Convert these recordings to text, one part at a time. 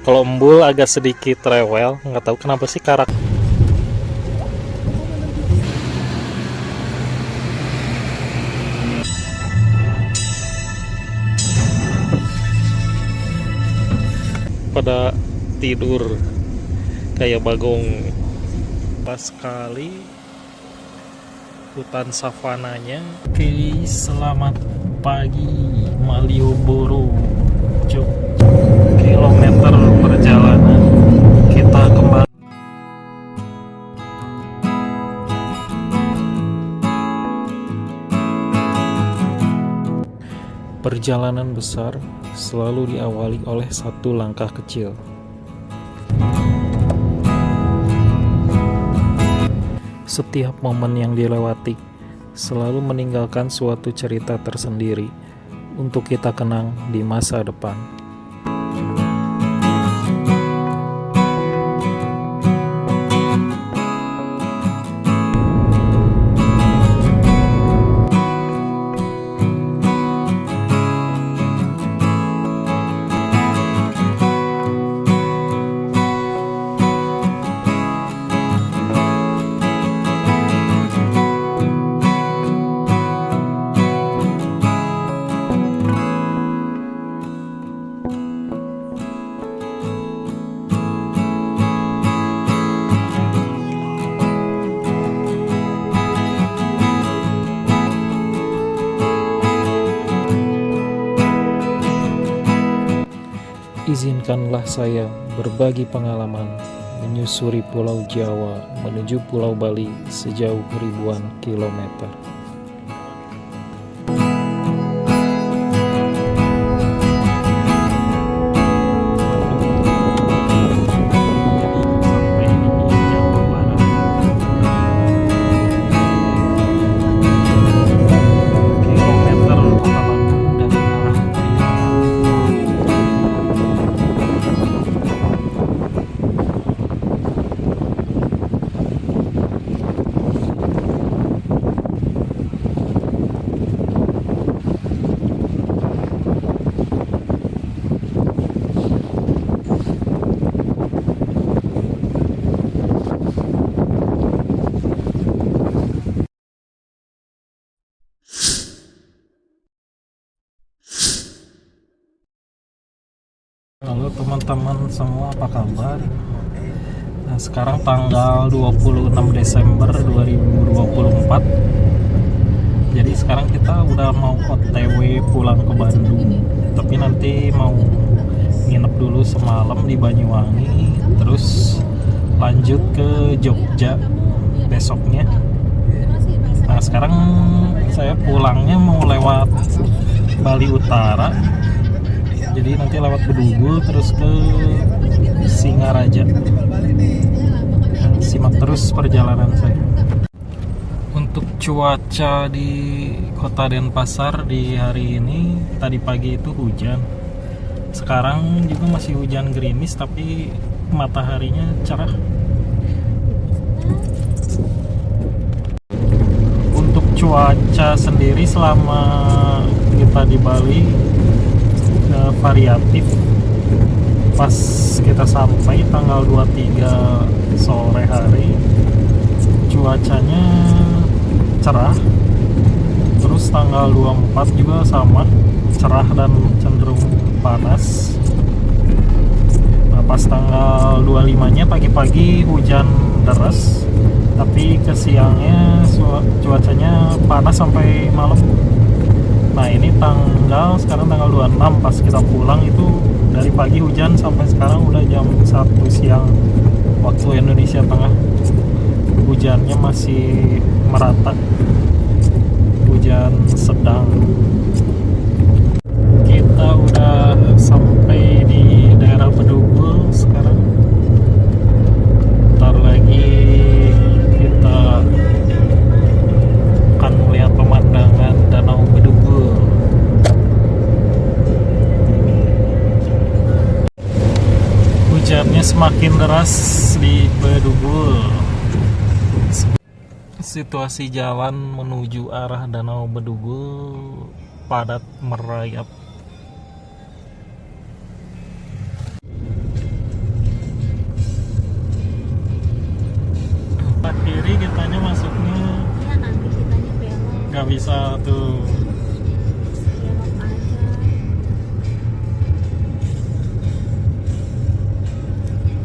Kalau embul agak sedikit rewel, nggak tahu kenapa sih karakter. Pada tidur kayak bagong. Pas sekali hutan savananya. Oke, selamat pagi Malioboro, kilometer perjalanan kita kembali. Perjalanan besar selalu diawali oleh satu langkah kecil. Setiap momen yang dilewati selalu meninggalkan suatu cerita tersendiri untuk kita kenang di masa depan. Izinkanlah saya berbagi pengalaman menyusuri Pulau Jawa menuju Pulau Bali sejauh ribuan kilometer. Halo teman-teman semua, apa kabar? Nah, sekarang tanggal 26 Desember 2024. Jadi sekarang kita udah mau OTW pulang ke Bandung. Tapi nanti mau nginep dulu semalam di Banyuwangi, terus lanjut ke Jogja besoknya. Nah, sekarang saya pulangnya mau lewat Bali Utara. Jadi nanti lewat Bedugul terus ke Singaraja. Simak terus perjalanan saya. Untuk cuaca di Kota Denpasar di hari ini, tadi pagi itu hujan. Sekarang juga masih hujan gerimis tapi mataharinya cerah. Untuk cuaca sendiri selama kita di Bali variatif. Pas kita sampai tanggal 23 sore hari, cuacanya cerah. Terus tanggal 24 juga sama, cerah dan cenderung panas. Nah, pas tanggal 25 nya pagi-pagi hujan deras, tapi ke siangnya cuacanya panas sampai malam. Nah, ini sekarang tanggal 26, pas kita pulang itu dari pagi hujan sampai sekarang udah jam 1 siang waktu Indonesia Tengah. Hujannya masih merata, hujan sedang. Kita udah sampai di daerah Bedugul sekarang. Ntar lagi kita akan melihat pemandangan Danau Bedugul. Hujannya semakin deras di Bedugul. Situasi jalan menuju arah Danau Bedugul padat merayap. nggak bisa tuh.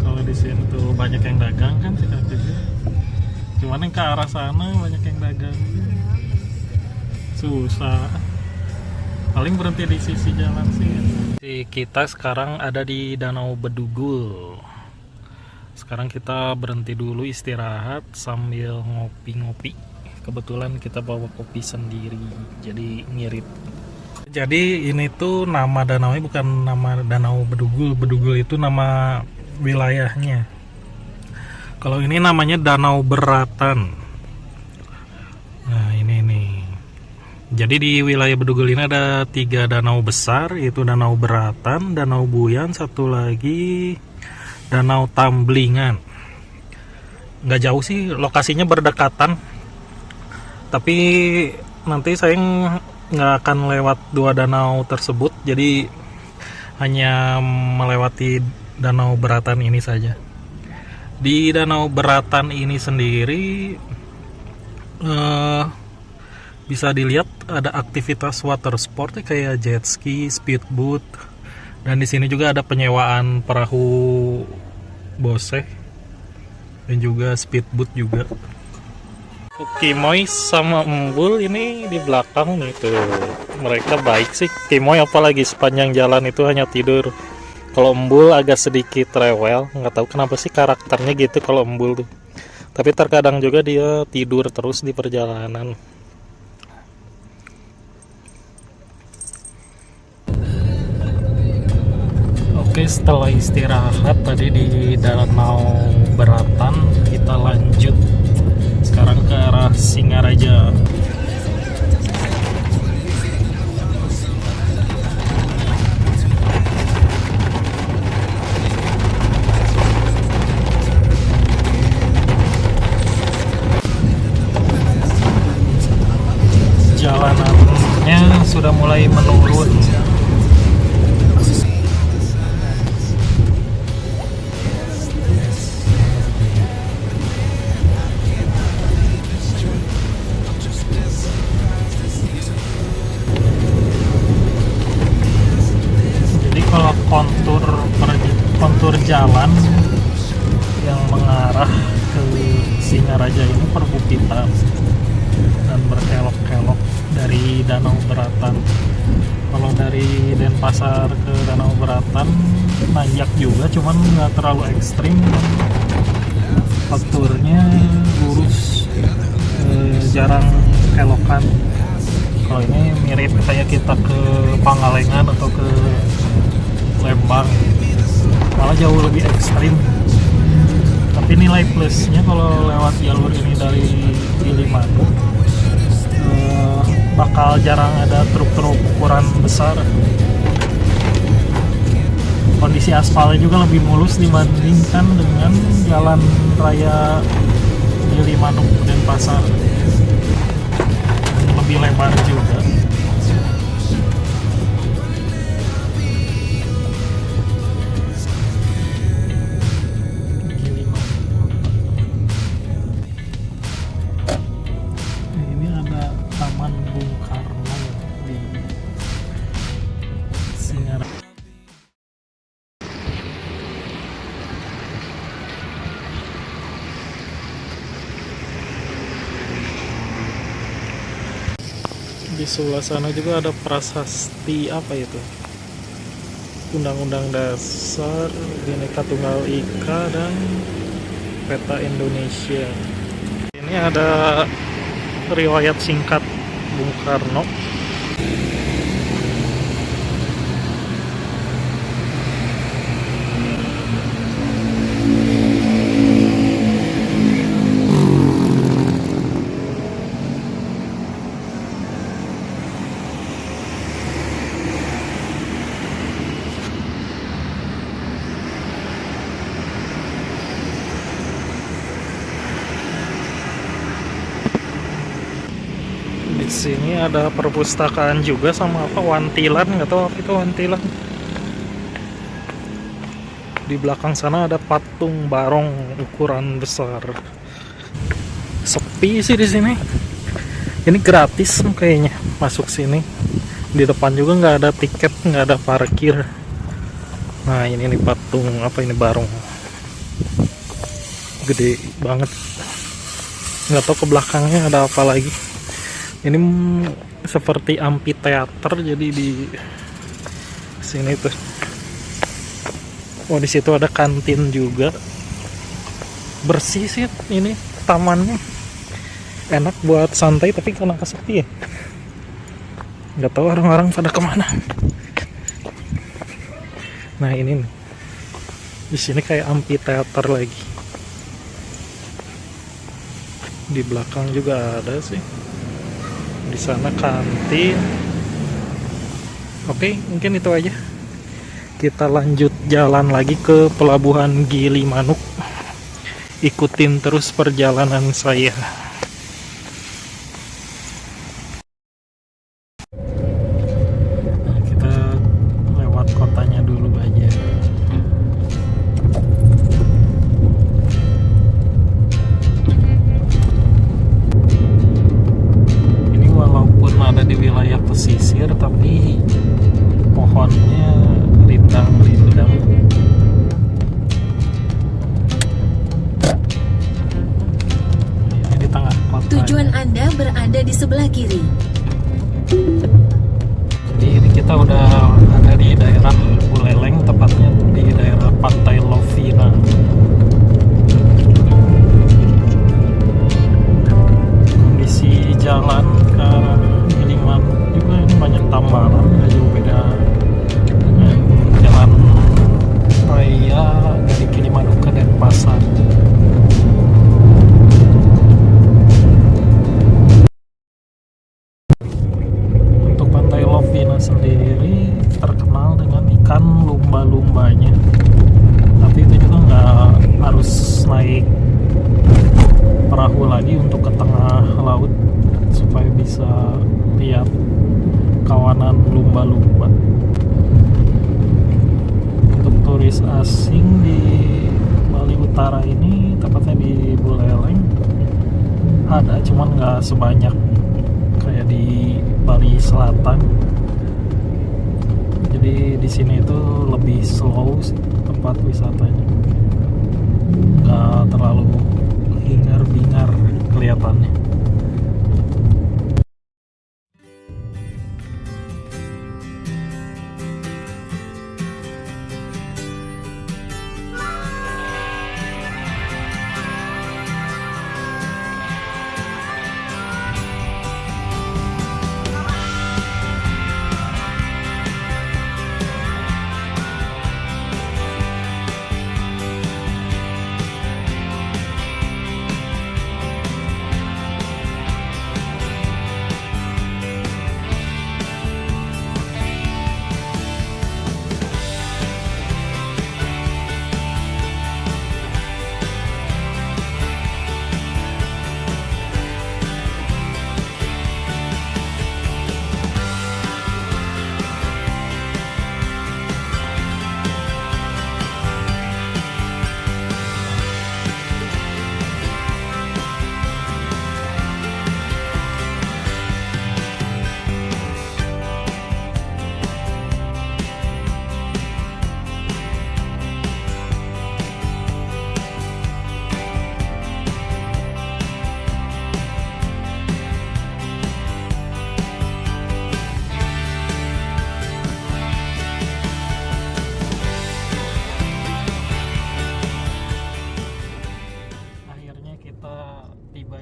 Kalau di sini tuh banyak yang dagang kan sih kata dia. Cuman yang ke arah sana banyak yang dagang. Susah. Paling berhenti di sisi jalan sih. Kita sekarang ada di Danau Bedugul. Sekarang kita berhenti dulu istirahat sambil ngopi-ngopi. Kebetulan kita bawa kopi sendiri, jadi ngirit. Jadi ini tuh nama danaunya bukan nama Danau Bedugul. Bedugul itu nama wilayahnya. Kalau ini namanya Danau Beratan. Nah ini nih. Jadi di wilayah Bedugul ini ada 3 danau besar, yaitu Danau Beratan, Danau Buyan, satu lagi Danau Tamblingan. Nggak jauh sih, lokasinya berdekatan. Tapi nanti saya nggak akan lewat 2 danau tersebut, jadi hanya melewati Danau Beratan ini saja. Di Danau Beratan ini sendiri bisa dilihat ada aktivitas water sport kayak jet ski, speedboat, dan di sini juga ada penyewaan perahu boseh dan juga speedboat juga. Kimoy sama Embul ini di belakang nih tuh. Mereka baik sih. Kimoy apalagi sepanjang jalan itu hanya tidur. Kalau Embul agak sedikit rewel, nggak tahu kenapa sih karakternya gitu kalau Embul tuh. Tapi terkadang juga dia tidur terus di perjalanan. Oke, setelah istirahat tadi di Danau Beratan, kita lanjut sekarang ke arah Singaraja. Jalanannya sudah mulai menurun. kontur jalan yang mengarah ke Singaraja ini perbukitan dan berkelok-kelok dari Danau Beratan. Kalau dari Denpasar ke Danau Beratan nanjak juga, cuman nggak terlalu ekstrim. Fakturnya lurus, jarang kelokan. Kalau ini mirip kayak kita ke Pangalengan atau ke Lembang, malah jauh lebih ekstrim. Tapi nilai plusnya kalau lewat jalur ini dari Gilimanuk, bakal jarang ada truk-truk ukuran besar. Kondisi aspalnya juga lebih mulus dibandingkan dengan jalan raya Gilimanuk Denpasar, lebih lebar juga. Ini ada Taman Bung Karno di Singaraja. Di sebelah sana juga ada prasasti apa itu? Undang-Undang Dasar Bhinneka Tunggal Ika dan Peta Indonesia. Ini ada riwayat singkat Bung Karno. Di sini ada perpustakaan juga sama apa wantilan, nggak tahu apa itu wantilan. Di belakang sana ada patung barong ukuran besar. Sepi sih di sini. Ini gratis kayaknya masuk sini. Di depan juga nggak ada tiket, nggak ada parkir. Nah ini nih patung apa ini, barong gede banget. Nggak tahu ke belakangnya ada apa lagi. Ini seperti amphitheater, jadi di sini tuh. Oh di situ ada kantin juga. Bersih sih ini tamannya, enak buat santai, tapi karena kesepi ya, nggak tahu orang-orang pada kemana. Nah ini nih, di sini kayak amphitheater lagi. Di belakang juga ada sih. Di sana kantin. Oke, mungkin itu aja. Kita lanjut jalan lagi ke Pelabuhan Gilimanuk. Ikutin terus perjalanan saya. Nah, kita lewat kotanya dulu aja. Ini walaupun ada di wilayah pesisir, tapi pohonnya rindang-rindang. Ini di tengah kota. Tujuan Anda berada di sebelah kiri. Jadi ini kita udah ada di daerah Buleleng, tepatnya di daerah Pantai Lovina. Kondisi jalan ke Gilimanuk juga ini banyak tambalan, nggak jauh beda dengan jalan raya dari Gilimanuk ke Denpasar. Untuk Pantai Lovina sendiri terkenal dengan ikan lumba-lumbanya, tapi itu juga nggak harus naik perahu lagi untuk ke tengah laut supaya bisa lihat kawanan lumba-lumba. Untuk turis asing di Bali Utara ini, tepatnya di Buleleng, ada, cuman nggak sebanyak kayak di Bali Selatan. Jadi di sini itu lebih slow sih tempat wisatanya, nggak terlalu hingar-bingar kelihatannya.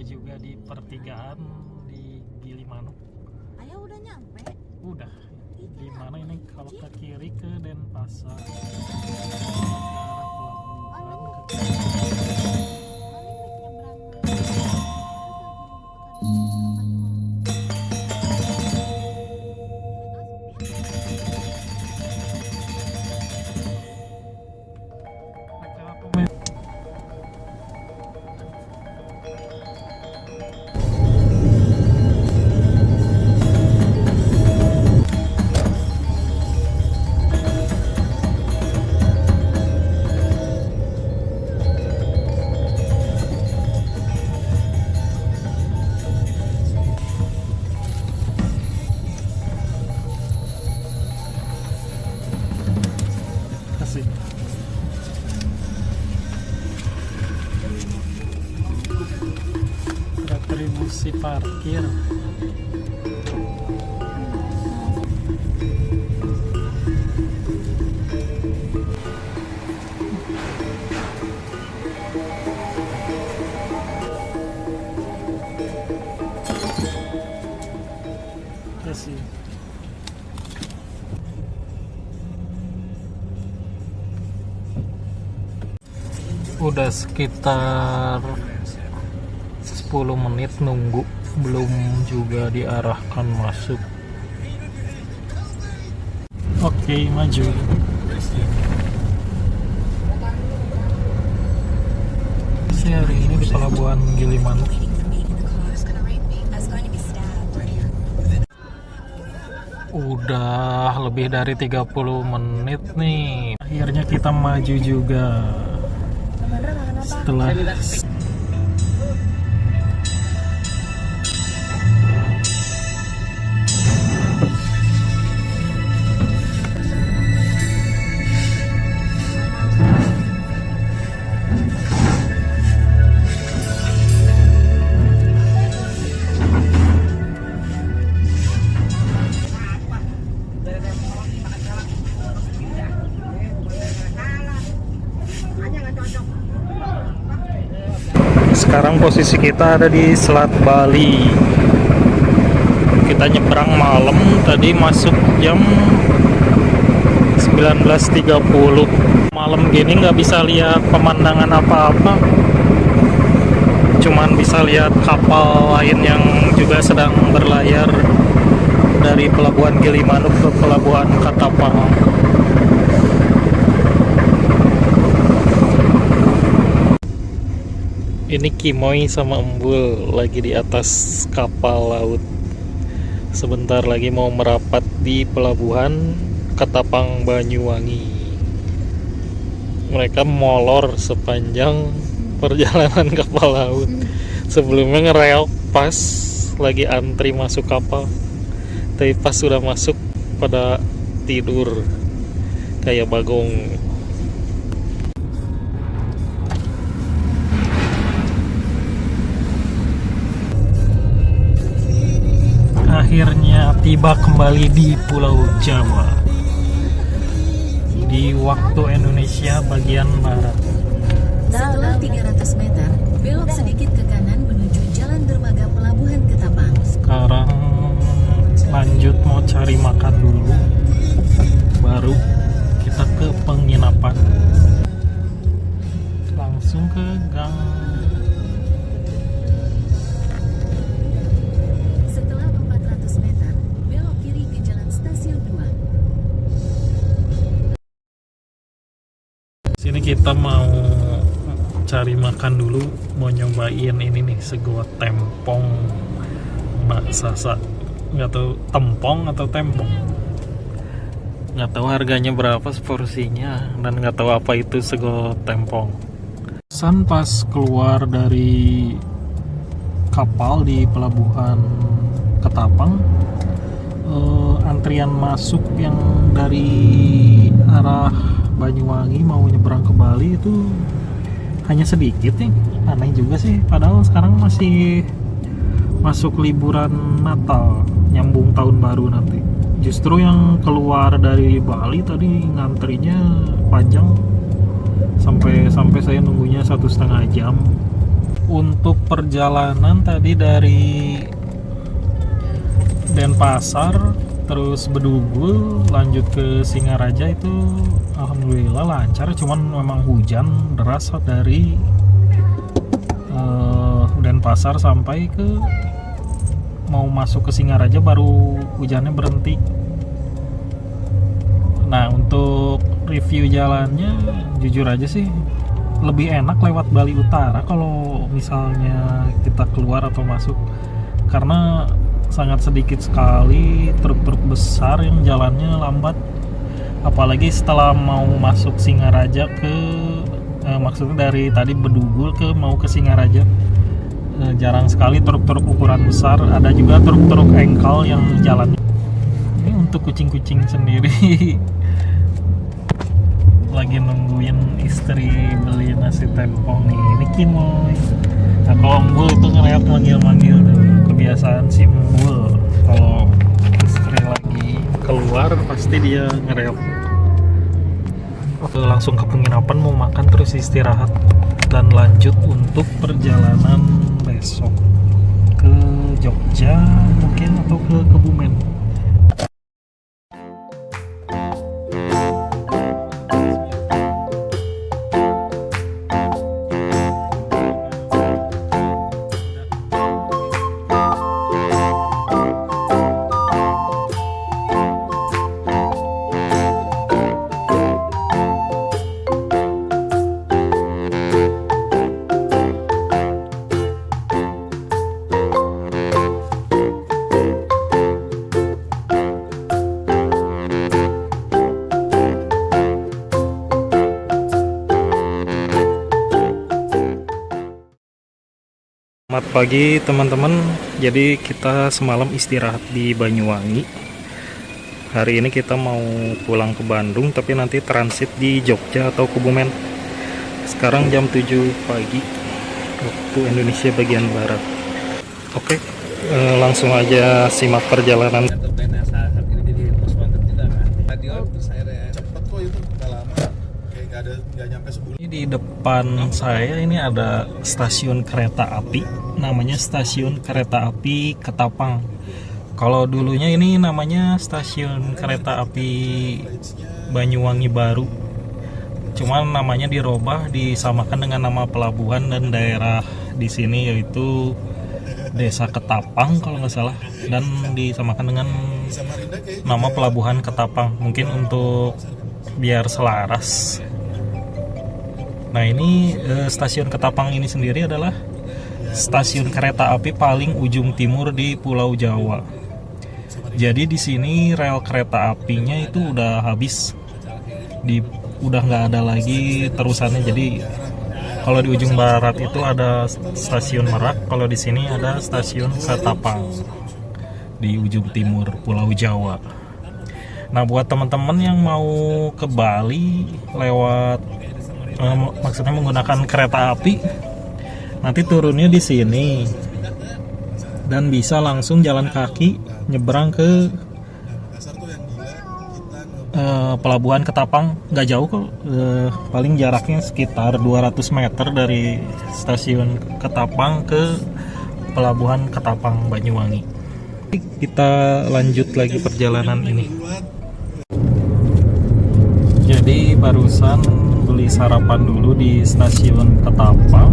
Juga di pertigaan di Gilimanuk. Ayah udah nyampe? Udah. Di mana ini kalau ke kiri ke Denpasar. lokasi parkir. Kasih. Udah sekitar 10 menit nunggu, belum juga diarahkan masuk. Oke, maju. Saya hari ini di Pelabuhan Gilimanuk. Udah lebih dari 30 menit nih. Akhirnya kita maju juga. Setelah sekarang posisi kita ada di Selat Bali. Kita nyebrang malam, tadi masuk jam 19.30. Malam gini nggak bisa lihat pemandangan apa-apa, cuman bisa lihat kapal lain yang juga sedang berlayar dari Pelabuhan Gilimanuk ke Pelabuhan Katapang. Ini Kimoy sama Embul lagi di atas kapal laut. Sebentar lagi mau merapat di Pelabuhan Katapang Banyuwangi. Mereka molor sepanjang perjalanan kapal laut. Sebelumnya ngereok pas lagi antri masuk kapal, tapi pas sudah masuk pada tidur kayak bagong. Akhirnya tiba kembali di Pulau Jawa di waktu Indonesia bagian barat. Setelah 300 meter, belok sedikit ke kanan menuju Jalan Dermaga Pelabuhan Ketapang. Sekarang lanjut mau cari makan dulu, baru kita ke penginapan. Langsung ke gang. Sini kita mau cari makan dulu, mau nyobain ini nih, sego tempong Mbak Sasa. Nggak tahu tempong atau tempong, nggak tahu harganya berapa seporsinya, dan nggak tahu apa itu sego tempong. San pas keluar dari kapal di Pelabuhan Ketapang, antrian masuk yang dari arah Banyuwangi mau nyebrang ke Bali itu hanya sedikit nih. Aneh juga sih, padahal sekarang masih masuk liburan Natal, nyambung tahun baru nanti. Justru yang keluar dari Bali tadi ngantrinya panjang, sampai saya nunggunya 1,5 jam. Untuk perjalanan tadi dari Denpasar terus Bedugul lanjut ke Singaraja itu alhamdulillah lancar, cuman memang hujan deras dari Denpasar sampai ke mau masuk ke Singaraja baru hujannya berhenti. Nah, untuk review jalannya jujur aja sih lebih enak lewat Bali Utara kalau misalnya kita keluar atau masuk, karena sangat sedikit sekali truk-truk besar yang jalannya lambat. Apalagi setelah mau masuk Singaraja ke maksudnya dari tadi Bedugul ke mau ke Singaraja, jarang sekali truk-truk ukuran besar. Ada juga truk-truk engkol yang jalannya. Ini untuk kucing-kucing sendiri lagi nungguin istri beli nasi tempong nih. Ini Kimoy. Nah, kalau Embul itu ngereok manggil-manggil tuh. kebiasaan si Embul. Kalau istri lagi keluar pasti dia ngerem. Langsung ke penginapan mau makan terus istirahat dan lanjut untuk perjalanan besok ke Jogja mungkin atau ke Kebumen. Selamat pagi teman-teman. Jadi kita semalam istirahat di Banyuwangi. Hari ini kita mau pulang ke Bandung, tapi nanti transit di Jogja atau Kebumen. Sekarang jam 7 pagi waktu Indonesia bagian barat. Oke, langsung aja simak perjalanan. Di depan saya ini ada stasiun kereta api, namanya stasiun kereta api Ketapang. Kalau dulunya ini namanya stasiun kereta api Banyuwangi Baru, cuman namanya dirubah disamakan dengan nama pelabuhan dan daerah di sini yaitu Desa Ketapang kalau nggak salah, dan disamakan dengan nama pelabuhan Ketapang mungkin untuk biar selaras. Nah ini stasiun Ketapang ini sendiri adalah stasiun kereta api paling ujung timur di Pulau Jawa. Jadi di sini rel kereta apinya itu udah habis, udah nggak ada lagi terusannya. Jadi kalau di ujung barat itu ada stasiun Merak, kalau di sini ada stasiun Ketapang di ujung timur Pulau Jawa. Nah buat teman-teman yang mau ke Bali lewat maksudnya menggunakan kereta api, nanti turunnya di sini dan bisa langsung jalan kaki nyebrang ke pelabuhan Ketapang. Nggak jauh kok, paling jaraknya sekitar 200 meter dari stasiun Ketapang ke pelabuhan Ketapang Banyuwangi. Kita lanjut lagi perjalanan ini. Jadi barusan beli sarapan dulu di stasiun Ketapang.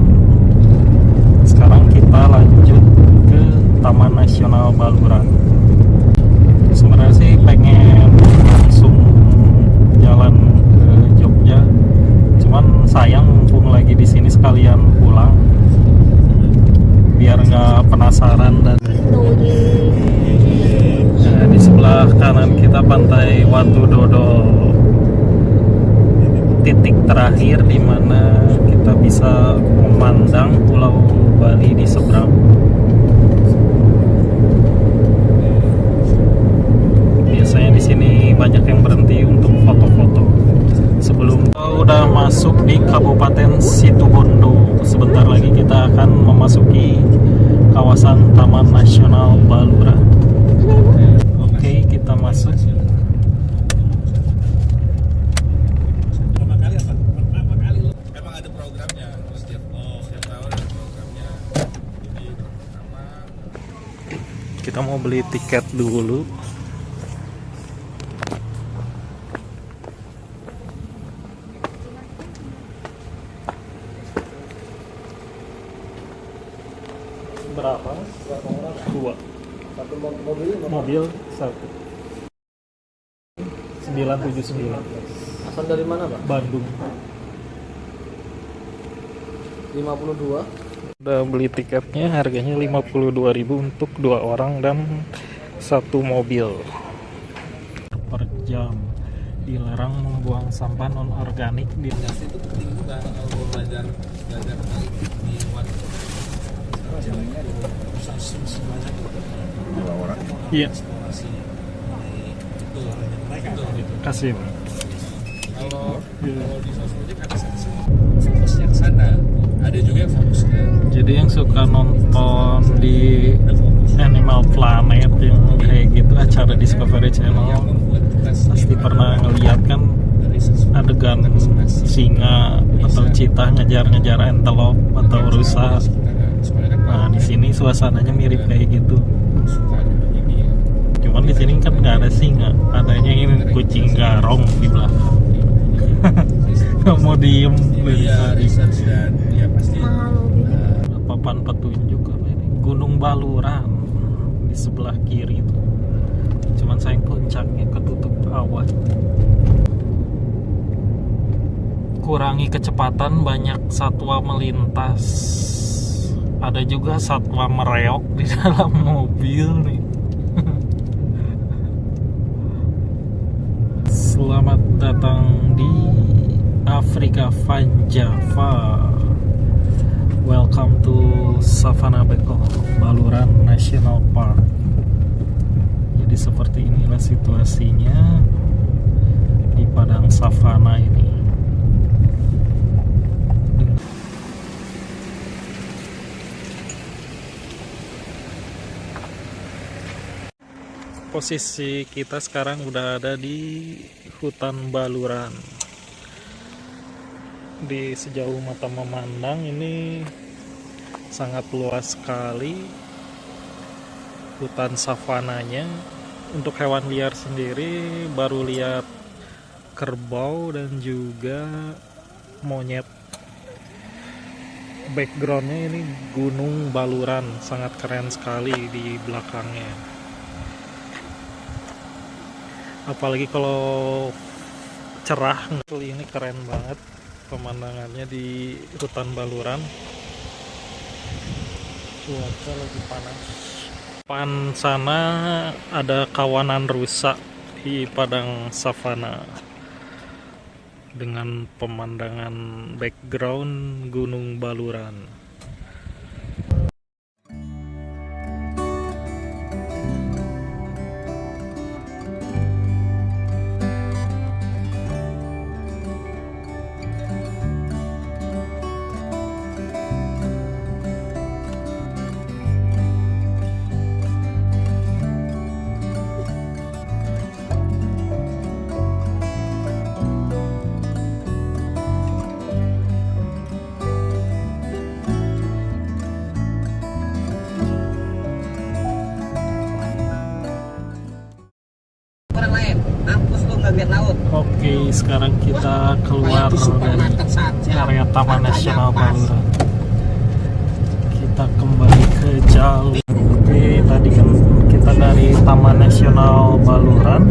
Sekarang kita lanjut ke Taman Nasional Baluran. Sebenarnya sih pengen langsung jalan ke Jogja, cuman sayang mumpung lagi di sini sekalian pulang biar nggak penasaran. Dan di sebelah kanan kita Pantai Watu Dodol, titik terakhir di mana kita bisa memandang Pulau Bali di seberang. Biasanya di sini banyak yang berhenti untuk foto-foto. Sebelum kita udah masuk di Kabupaten Situbondo, sebentar lagi kita akan memasuki kawasan Taman Nasional Baluran. Oke, kita masuk. Kita mau beli tiket dulu. Berapa? Dua. Satu mobil satu. 979. Asal dari mana, Pak? Bandung. 52. Udah beli tiketnya, harganya 52.000 untuk 2 orang dan 1 mobil per jam. Dilarang membuang sampah non organik di Itu penting juga kalau belajar di luar. Iya. Itu Kasih. kalau di sosmed ada seksi yang sana Ada juga yang fokus ke Jadi yang suka nonton di Animal Planet yang kayak gitu, acara Discovery Channel, pasti pernah ngeliat kan adegan singa atau cheetah ngejar-ngejar antelope atau rusa. Nah, di sini suasananya mirip kayak gitu. Cuman di sini kan nggak ada singa, adanya ini kucing garong di belakang. Nggak mau diem dari tadi. dan ya pasti Papan petunjuk apa ini? Gunung Baluran di sebelah kiri itu. Cuman sayang puncaknya ketutup awan. Kurangi kecepatan, banyak satwa melintas. Ada juga satwa mereok di dalam mobil nih. Selamat datang di Afrika Van Java. Welcome to Savannah Beko, Baluran National Park. Jadi seperti inilah situasinya di padang savana ini. Posisi kita sekarang udah ada di hutan Baluran. Di sejauh mata memandang ini sangat luas sekali hutan savananya. Untuk hewan liar sendiri baru lihat kerbau dan juga monyet. Backgroundnya ini Gunung Baluran, sangat keren sekali di belakangnya. Apalagi kalau cerah, ini keren banget pemandangannya di hutan Baluran. Cuaca lagi panas. Depan sana ada kawanan rusa di padang savana dengan pemandangan background Gunung Baluran. Oke, sekarang kita keluar dari area Taman Nasional Baluran. Kita kembali ke jalur. Oke, tadi kan kita dari Taman Nasional Baluran.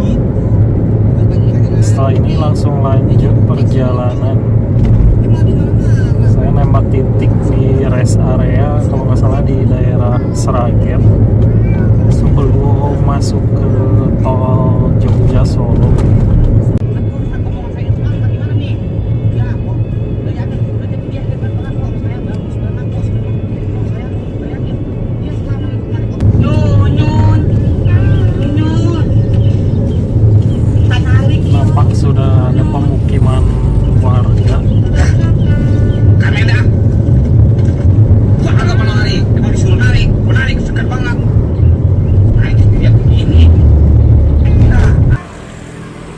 Setelah ini langsung lanjut perjalanan. Saya nembak titik di rest area, kalau nggak salah di daerah Sragen, sebelum masuk ke tol Jogja Solo. Nampak sudah ada pemukiman warga.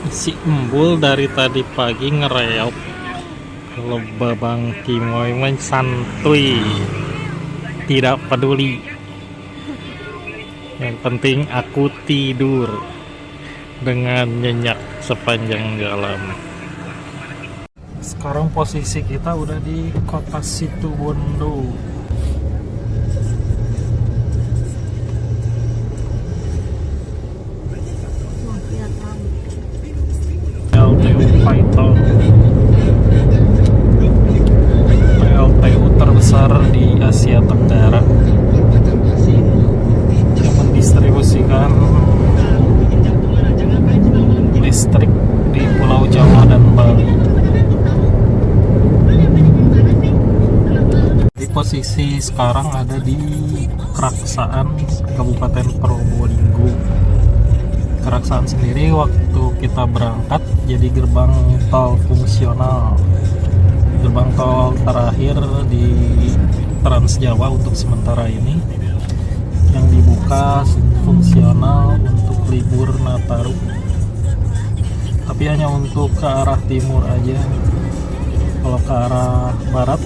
Si Embul dari tadi pagi ngereok. Kalau Babang Kimoy main santuy, tidak peduli. Yang penting aku tidur dengan nyenyak sepanjang jalan. Sekarang posisi kita udah di kota Situbondo. PLTU Python, PLTU terbesar di Asia Tenggara yang mendistribusikan listrik di Pulau Jawa dan Bali. Di posisi sekarang ada di Keraksaan, Kabupaten Probolinggo. Keraksaan sendiri waktu kita berangkat jadi gerbang tol fungsional. gerbang tol terakhir di Trans Jawa untuk sementara ini, yang dibuka fungsional untuk libur Nataru, tapi hanya untuk ke arah timur aja. Kalau ke arah barat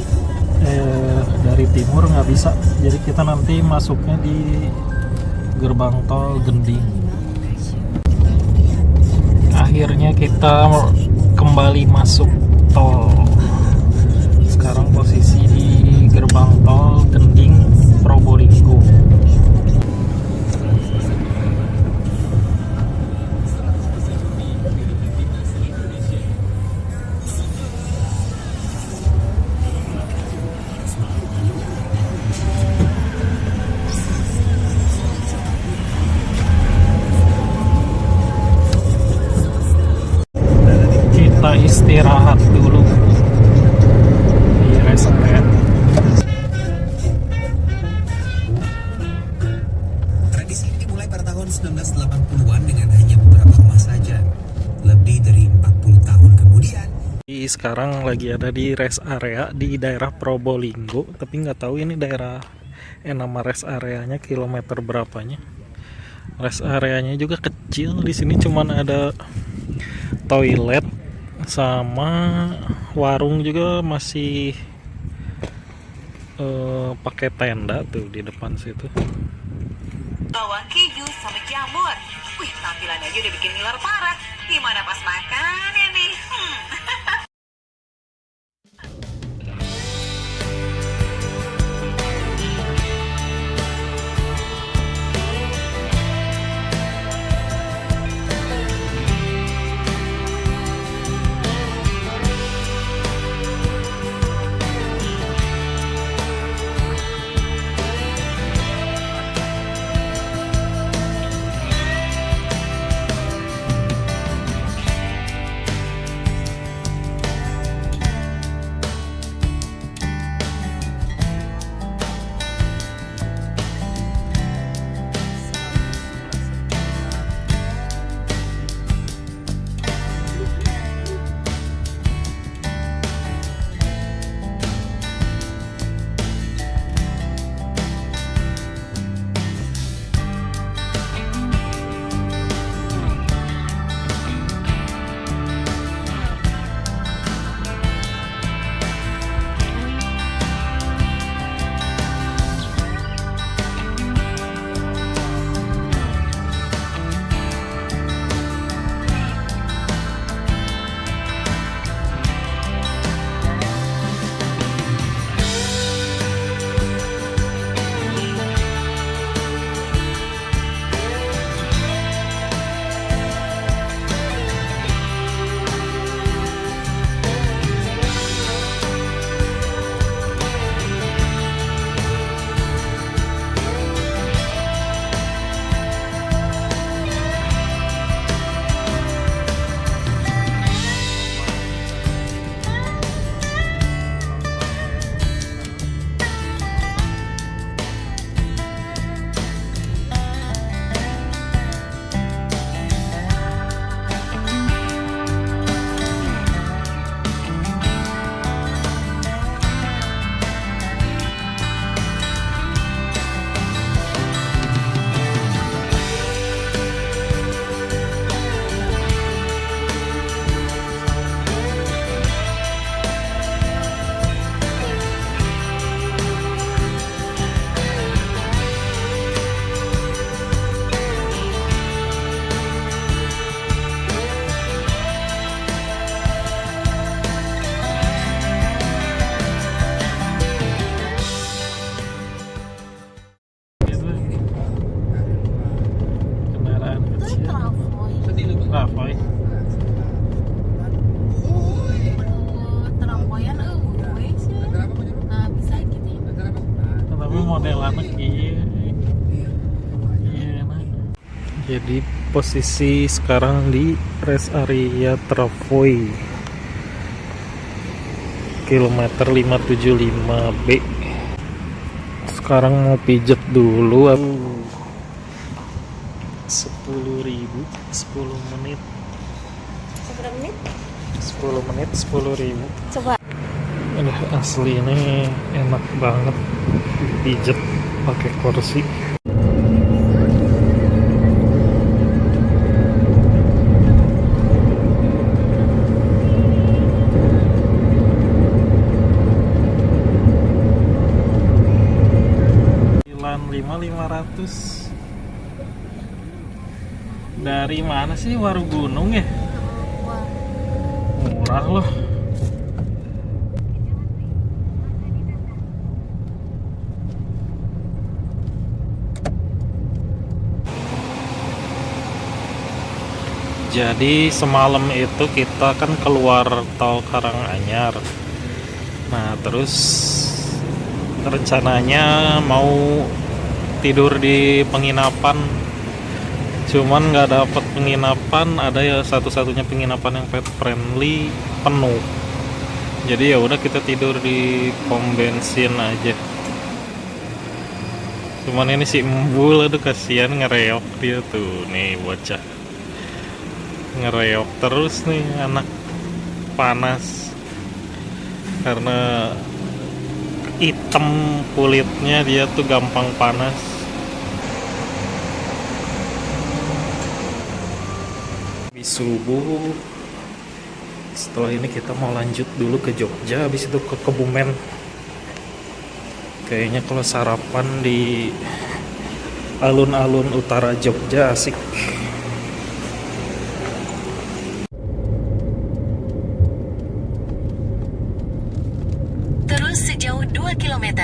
dari timur nggak bisa, jadi kita nanti masuknya di gerbang tol Gending. Akhirnya kita kembali masuk tol. Sekarang posisi di gerbang tol Gending Probolinggo. Kita istirahat dulu di rest area. Tradisi ini dimulai pada tahun 1980-an dengan hanya beberapa rumah saja. Lebih dari 40 tahun kemudian, Sekarang lagi ada di rest area di daerah Probolinggo, tapi nggak tahu ini daerah nama rest areanya kilometer berapanya. Rest areanya juga kecil, di sini cuman ada toilet sama warung juga masih pakai tenda tuh di depan situ. Bawang keju sama jamur. Wih, tampilannya aja udah bikin ngiler parah. Gimana pas makan ini? Ravoy. Terampoyan sih. Nah, bisa gitu. Tapi modelannya iya enak. Jadi posisi sekarang di rest area Travoy kilometer 575B. Sekarang mau pijet dulu. 10.000 10 menit. Berapa menit? 10 menit 10.000. Coba. Aduh, asli ini enak banget pijet pakai kursi. $5.500 dari mana sih? Warugunung ya? Murah loh. Jadi semalam itu kita kan keluar tol Karanganyar. Nah terus rencananya mau tidur di penginapan, cuman nggak dapet penginapan. Ada ya satu-satunya penginapan yang pet friendly penuh. Jadi ya udah kita tidur di pom bensin aja. Cuman ini si Embul, aduh kasihan, ngereok dia tuh, nih bocah ngereok terus nih anak, panas karena hitam kulitnya, dia tuh gampang panas. Habis subuh, setelah ini kita mau lanjut dulu ke Jogja, habis itu ke Kebumen. Kayaknya kalau sarapan di alun-alun utara Jogja asik. Terus sejauh 2 km.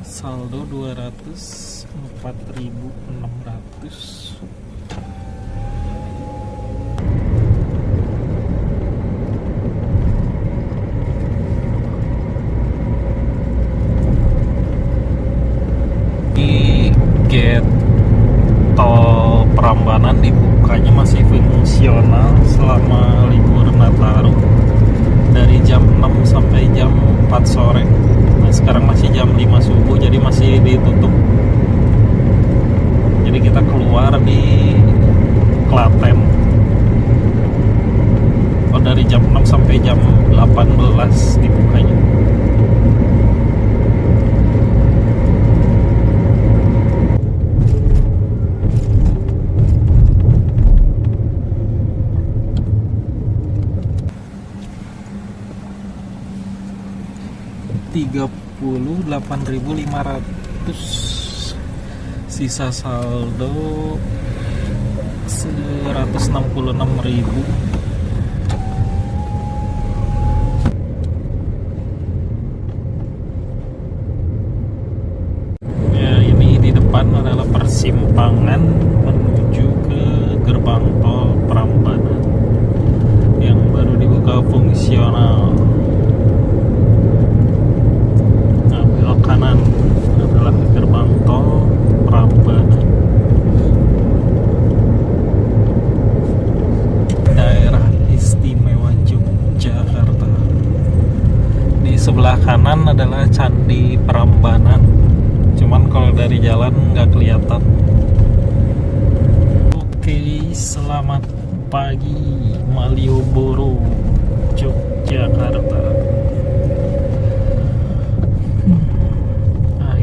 Saldo 204.600. Gate tol Prambanan dibukanya masih fungsional selama libur Nataru dari jam 6 sampai jam 4 sore. Nah sekarang masih jam 5 subuh, jadi masih ditutup. Jadi kita keluar di Klaten. Oh, dari jam 6 sampai jam 18 dibukanya. $38.500, sisa saldo $166.000. Ya, ini di depan adalah persimpangan menuju ke gerbang tol Prambanan yang baru dibuka fungsional. Kanan adalah gerbang tol Prambanan, daerah istimewa Yogyakarta. Di sebelah kanan adalah Candi Prambanan, cuman kalau dari jalan nggak kelihatan. Oke, selamat pagi Malioboro, Yogyakarta.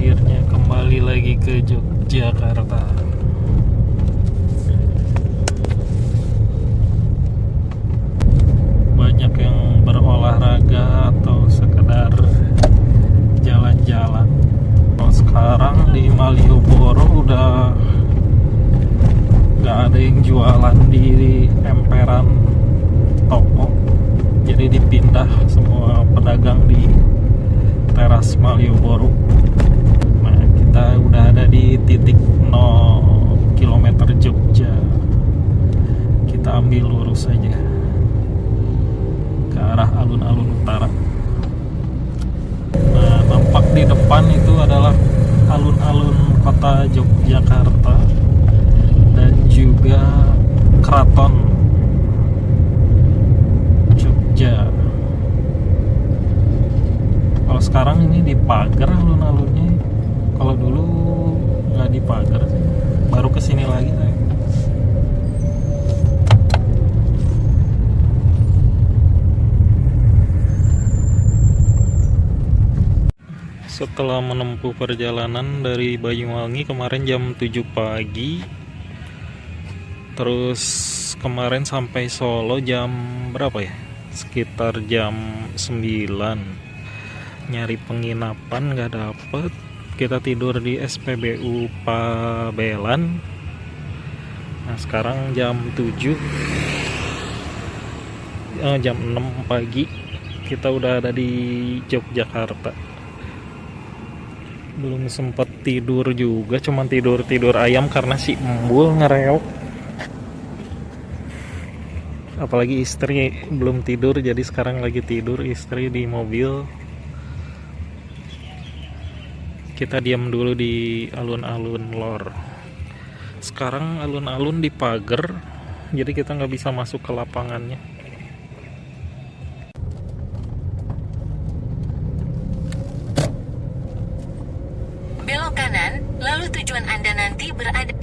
Akhirnya kembali lagi ke Yogyakarta. Banyak yang berolahraga atau sekedar jalan-jalan. Kalau sekarang di Malioboro udah gak ada yang jualan di emperan toko, jadi dipindah semua pedagang di teras Malioboro. Kita udah ada di titik 0 km Jogja. Kita ambil lurus saja ke arah alun-alun utara. Nah, nampak di depan itu adalah alun-alun kota Yogyakarta dan juga keraton. pagar alun-alunnya. Kalau dulu nggak dipagar sih, baru kesini lagi saya. Setelah menempuh perjalanan dari Banyuwangi kemarin jam 7 pagi, terus kemarin sampai Solo jam berapa ya? Sekitar jam 9. Nyari penginapan nggak dapet, kita tidur di SPBU Pabelan. Nah sekarang jam 7, jam 6 pagi kita udah ada di Yogyakarta. Belum sempat tidur juga, cuman tidur ayam karena si embul ngereok. Apalagi istri belum tidur, jadi sekarang lagi tidur istri di mobil. Kita diam dulu di alun-alun lor. Sekarang alun-alun dipagar, jadi kita nggak bisa masuk ke lapangannya. Belok kanan, lalu tujuan Anda nanti berada.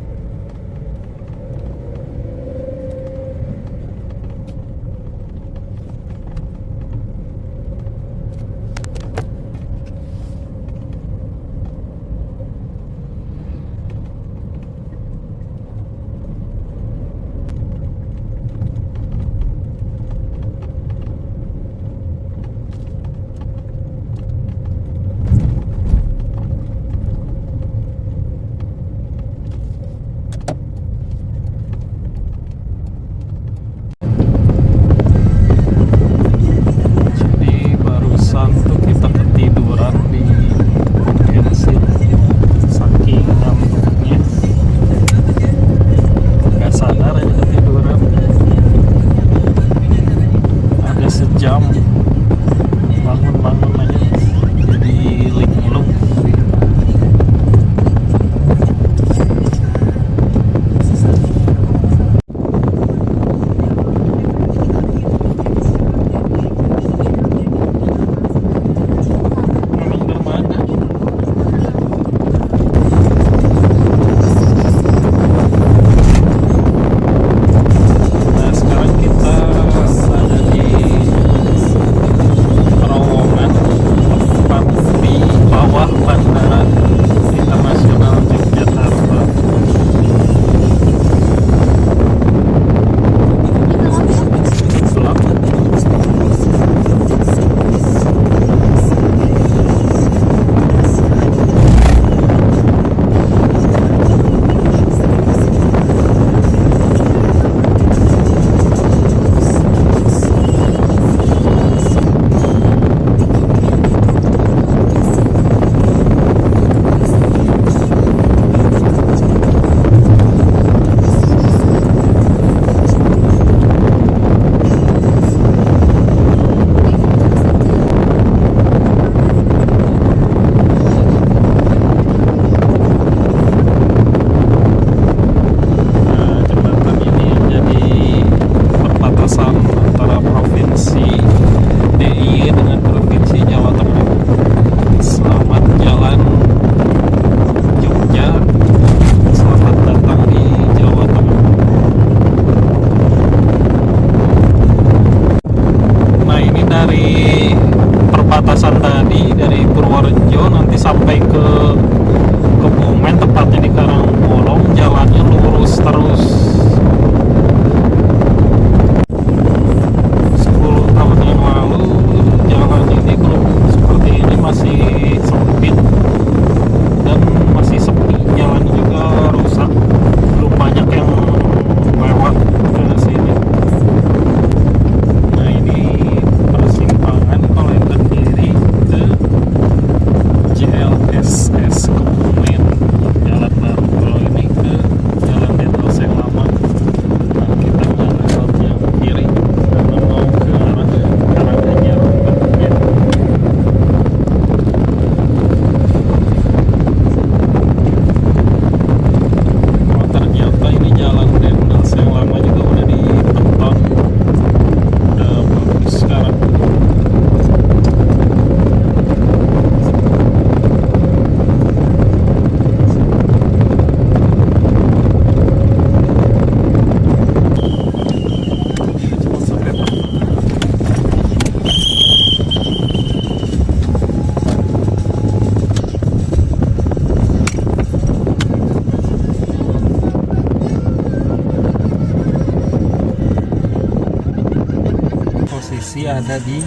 masih ada di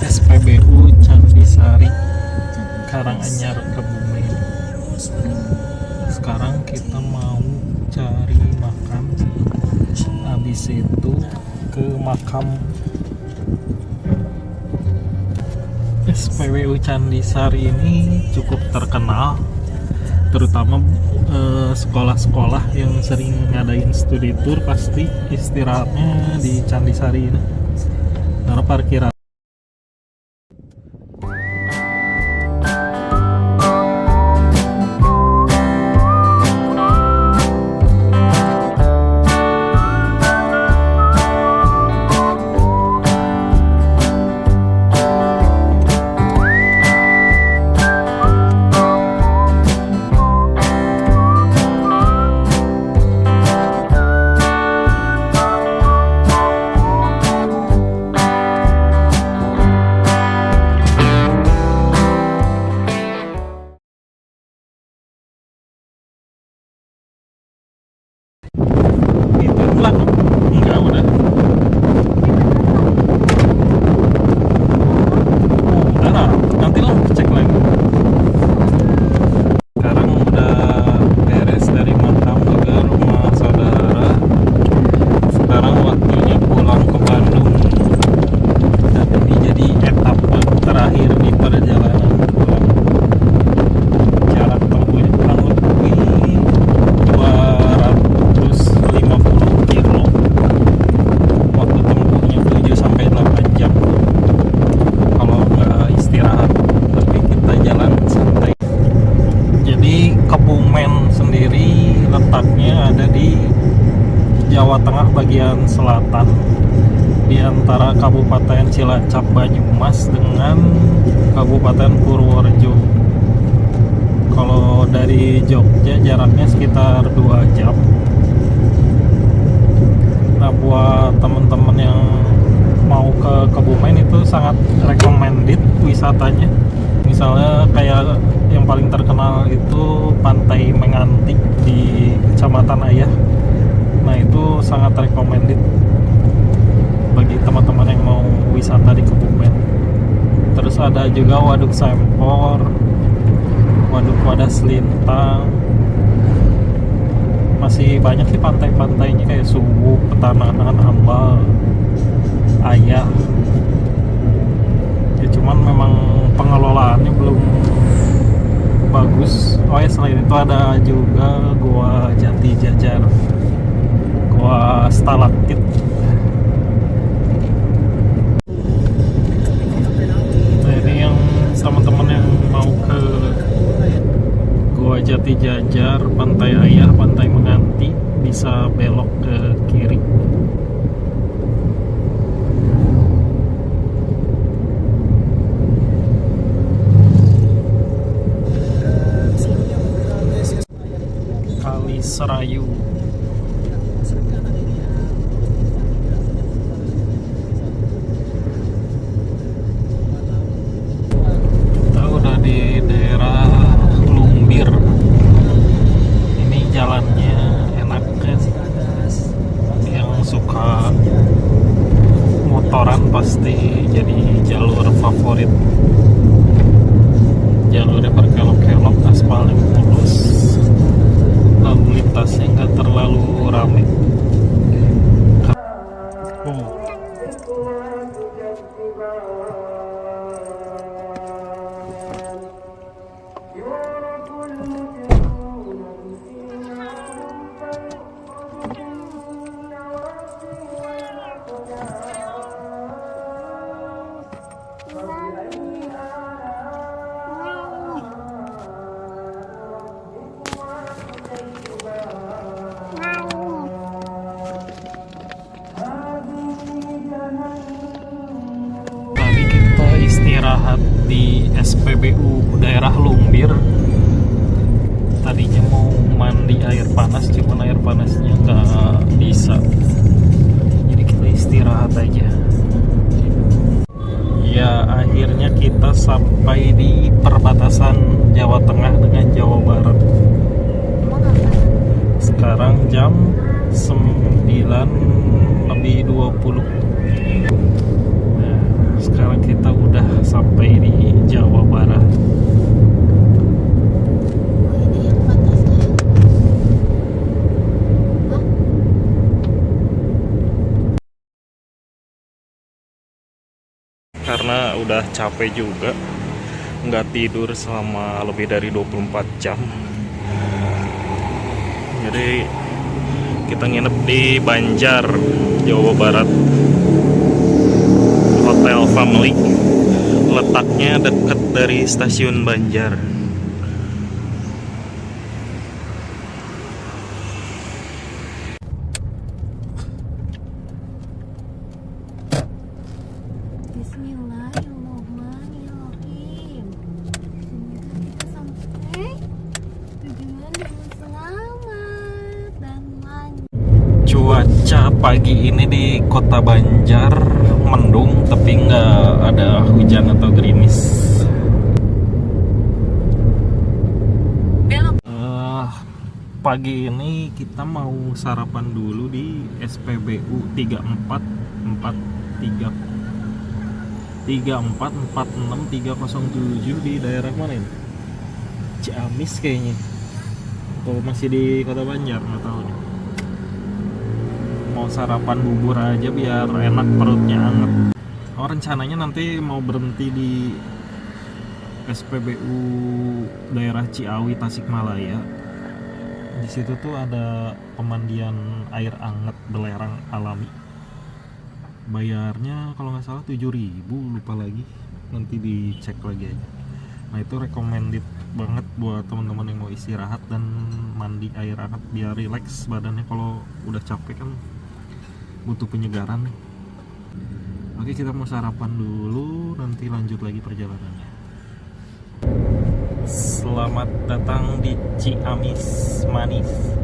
SPBU Candisari Karanganyar Kebumen. Sekarang kita mau cari makan, habis itu ke makam SPBU Candisari. Ini cukup terkenal, terutama sekolah-sekolah yang sering ngadain studi tour pasti istirahatnya di Candisari ini karena parkiran. Itu belakang enggak udah. Oh, udah lah. Nanti lo cek lagi. Sekarang udah beres dari makam juga rumah saudara. Sekarang waktunya pulang ke Bandung. Dan ini jadi etapa terakhir di perjalanan pulang. Jarak tempuhnya kurang lebih 250 kilo. Waktu tempuhnya 7-8 jam kalau nggak istirahat, tapi kita jalan santai. Jadi Kebumen sendiri letaknya ada di Jawa Tengah bagian selatan, di antara Kabupaten Cilacap Banyumas dengan Kabupaten Purworejo. Kalau dari Jogja jaraknya sekitar 2 jam. Nah, buat teman-teman yang mau ke Kebumen itu sangat recommended wisatanya. Misalnya kayak yang paling terkenal itu Pantai Menganti di Kecamatan Ayah. Nah, itu sangat recommended bagi teman-teman yang mau wisata di Kebumen. Terus ada juga Waduk Sempor, Waduk Wadas Lintang. Masih banyak sih pantai-pantainya kayak Suwuk, Petanahan, Ambal, Ayah. Ya cuman memang pengelolaannya belum bagus. Oh ya, selain itu ada juga Gua Jati Jajar, Gua Stalaktit. Nah, ini yang teman-teman yang mau ke Gua Jati Jajar, Pantai Ayah, Pantai Menganti, bisa belok ke kiri. Kali Serayu. Kita udah di daerah Lumbir. Ini jalannya enak kan? Yang suka motoran pasti jadi jalur favorit. Jalurnya berkelok-kelok, aspalnya mulus, lalu lintasnya nggak terlalu rame. Oh. Tadi kita istirahat di SPBU daerah Lumbir. Tadinya mau mandi air panas, cuman air panasnya nggak bisa. Jadi kita istirahat aja. Ya, akhirnya kita sampai di perbatasan Jawa Tengah dengan Jawa Barat. Sekarang jam 9:20. Nah, karena udah capek juga, nggak tidur selama lebih dari 24 jam. Jadi kita nginep di Banjar, Jawa Barat, Hotel Family. Letaknya dekat dari stasiun Banjar. Bismillahirrahmanirrahim. Semoga kita sampai tujuan dengan selamat dan lancar. Cuaca pagi ini di Kota Banjar mendung, tapi nggak ada hujan atau gerimis. Pagi ini kita mau sarapan dulu di SPBU 3446307 di daerah mana ini? Ciamis kayaknya, atau masih di Kota Banjar, nggak tahu nih. Mau sarapan bubur aja biar enak, perutnya anget. Rencananya nanti mau berhenti di SPBU daerah Ciawi, Tasikmalaya. Di situ tuh ada pemandian air anget belerang alami. Bayarnya kalau nggak salah 7.000, lupa lagi. Nanti dicek lagi aja. Nah itu recommended banget buat teman-teman yang mau istirahat dan mandi air hangat biar relax badannya. Kalau udah capek kan butuh penyegaran. Oke, kita mau sarapan dulu, nanti lanjut lagi perjalanannya. Selamat datang di Ciamis Manis.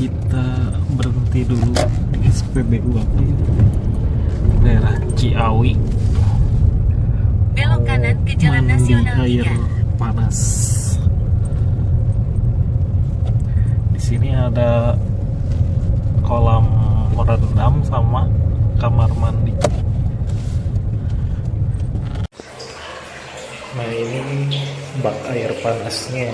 Kita berhenti dulu di SPBU apa ya? Daerah Ciawi. Belok kanan ke Jalan Mandi Nasional air 3. panas. Di sini ada kolam rendam sama kamar mandi. Nah ini bak air panasnya.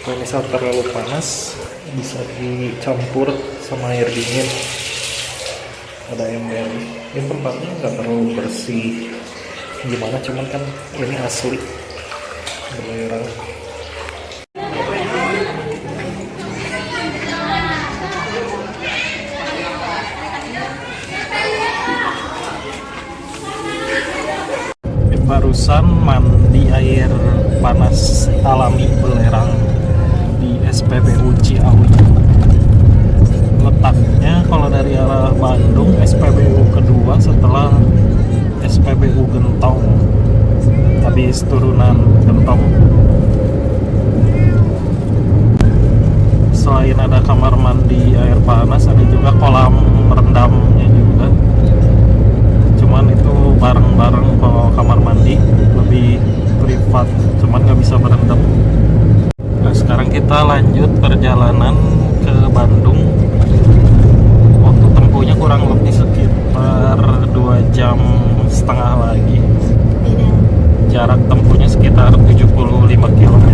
Kalau misal terlalu panas bisa dicampur sama air dingin. Ada ember. Ini tempatnya nggak terlalu bersih gimana, cuman kan ini asli belerang. Barusan mandi air panas alami belerang di SPBU Ciawi. Letaknya kalau dari arah Bandung, SPBU kedua setelah SPBU Gentong, habis turunan Gentong. Selain ada kamar mandi air panas, ada juga kolam rendamnya juga. Cuman itu bareng-bareng. Kalau kamar mandi lebih privat, cuman nggak bisa berendam. Nah, sekarang kita lanjut perjalanan ke Bandung. Waktu tempuhnya kurang lebih sekitar 2,5 jam lagi. Jarak tempuhnya sekitar 75 km.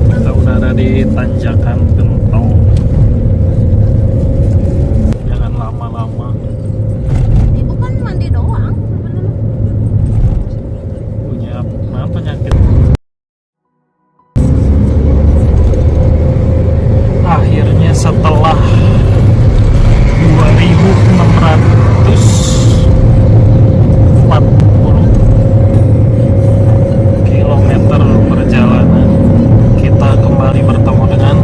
Kita udah ada di Tanjakan Gentong. Jangan lama-lama. Ibu kan mandi doang. Punya penyakit. Akhirnya setelah 2.640 km perjalanan, kita kembali bertemu dengan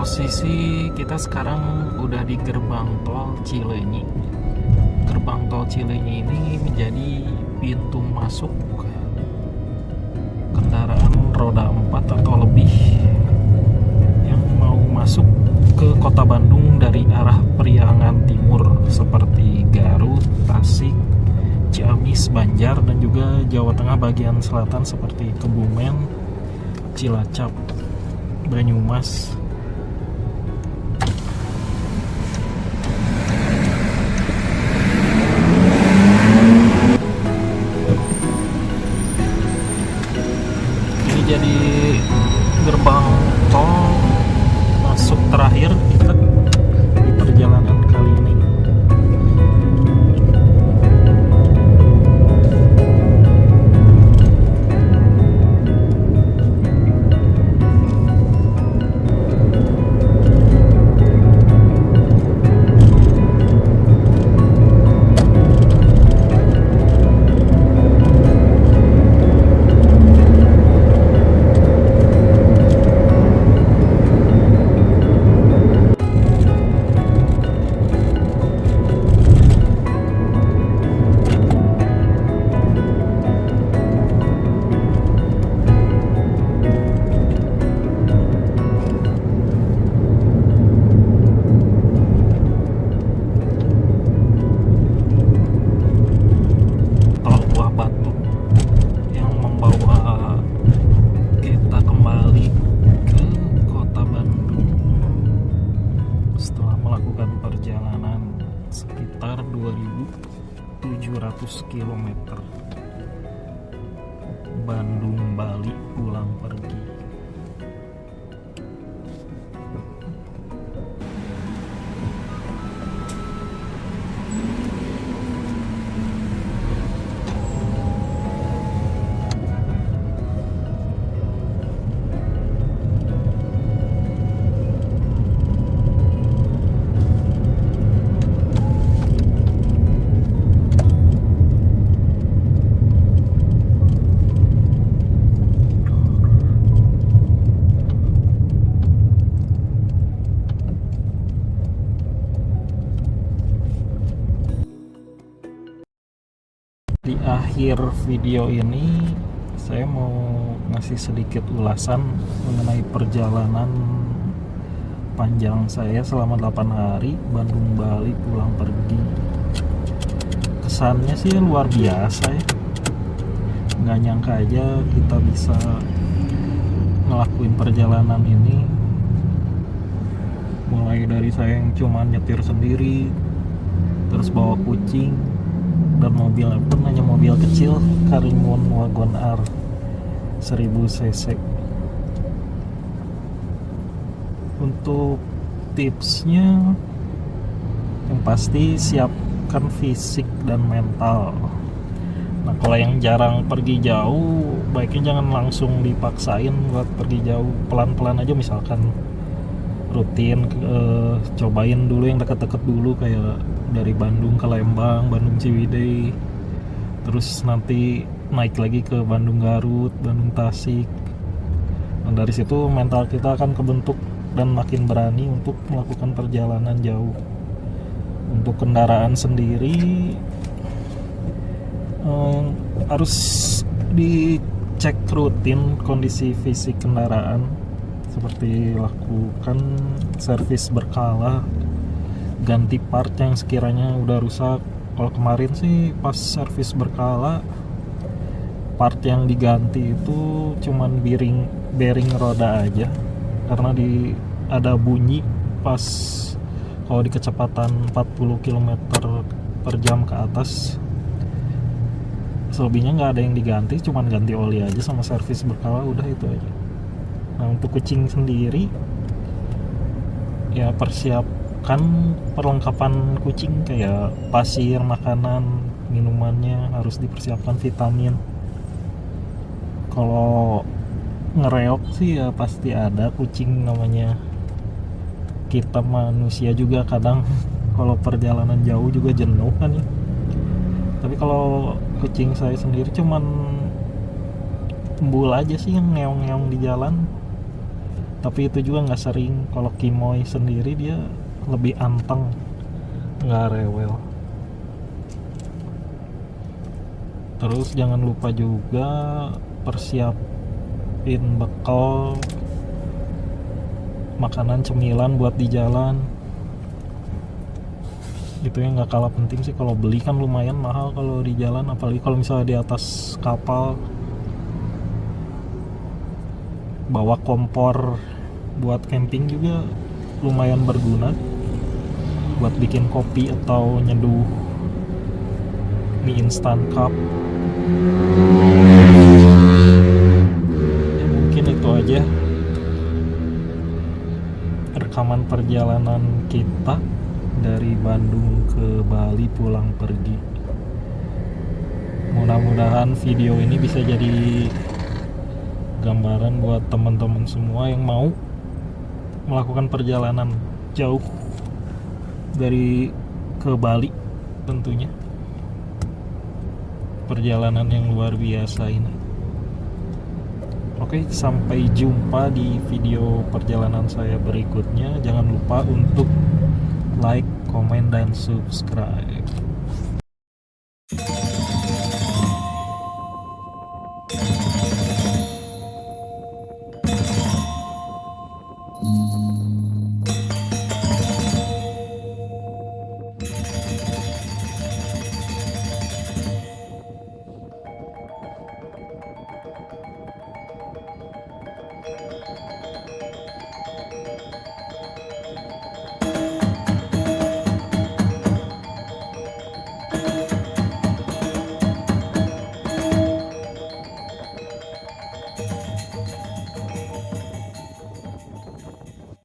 Posisi kita sekarang udah di gerbang tol Cileunyi. Gerbang tol Cileunyi ini menjadi pintu masuk kendaraan roda 4 atau lebih yang mau masuk ke kota Bandung dari arah Priangan Timur seperti Garut, Tasik, Ciamis, Banjar, dan juga Jawa Tengah bagian selatan seperti Kebumen, Cilacap, Banyumas. Ini jadi gerbang tol masuk terakhir kita di perjalanan kali ini. Sekitar 2.700 km Bandung Bali pulang pergi. Di akhir video ini saya mau ngasih sedikit ulasan mengenai perjalanan panjang saya selama 8 hari Bandung Bali pulang pergi. Kesannya sih luar biasa ya, nggak nyangka aja kita bisa ngelakuin perjalanan ini, mulai dari saya yang cuman nyetir sendiri, terus bawa kucing, dan mobilnya pun hanya mobil kecil Karimun Wagon R 1000 cc. Untuk tipsnya, yang pasti siapkan fisik dan mental. Nah, kalau yang jarang pergi jauh, baiknya jangan langsung dipaksain buat pergi jauh, pelan-pelan aja. Misalkan rutin cobain dulu yang deket-deket dulu, kayak dari Bandung ke Lembang, Bandung Ciwidey, terus nanti naik lagi ke Bandung Garut, Bandung Tasik. Dan dari situ mental kita akan kebentuk dan makin berani untuk melakukan perjalanan jauh. Untuk kendaraan sendiri harus dicek rutin kondisi fisik kendaraan, seperti lakukan servis berkala, ganti part yang sekiranya udah rusak. Kalau kemarin sih pas servis berkala, part yang diganti itu cuman bearing roda aja, karena ada bunyi pas kalau di kecepatan 40 km per jam ke atas. Selebihnya nggak ada yang diganti, cuman ganti oli aja sama servis berkala, udah itu aja. Nah, untuk kucing sendiri ya persiapkan perlengkapan kucing kayak pasir, makanan, minumannya harus dipersiapkan, vitamin. Kalau ngereok sih ya pasti ada, kucing namanya kita manusia juga kadang kalau perjalanan jauh juga jenuh kan ya. Tapi kalau kucing saya sendiri cuman embul aja sih yang ngeong-ngeong di jalan. tapi itu juga nggak sering. Kalau Kimoy sendiri dia lebih anteng, nggak rewel. Terus jangan lupa juga persiapin bekal makanan cemilan buat di jalan. Itu yang nggak kalah penting sih. Kalau beli kan lumayan mahal kalau di jalan, apalagi kalau misalnya di atas kapal. Bawa kompor buat camping juga lumayan berguna buat bikin kopi atau nyeduh mie instan cup. Ya mungkin itu aja rekaman perjalanan kita dari Bandung ke Bali pulang pergi. Mudah-mudahan video ini bisa jadi gambaran buat teman-teman semua yang mau melakukan perjalanan jauh dari ke Bali tentunya. Perjalanan yang luar biasa ini. Oke, sampai jumpa di video perjalanan saya berikutnya. Jangan lupa untuk like, komen, dan subscribe.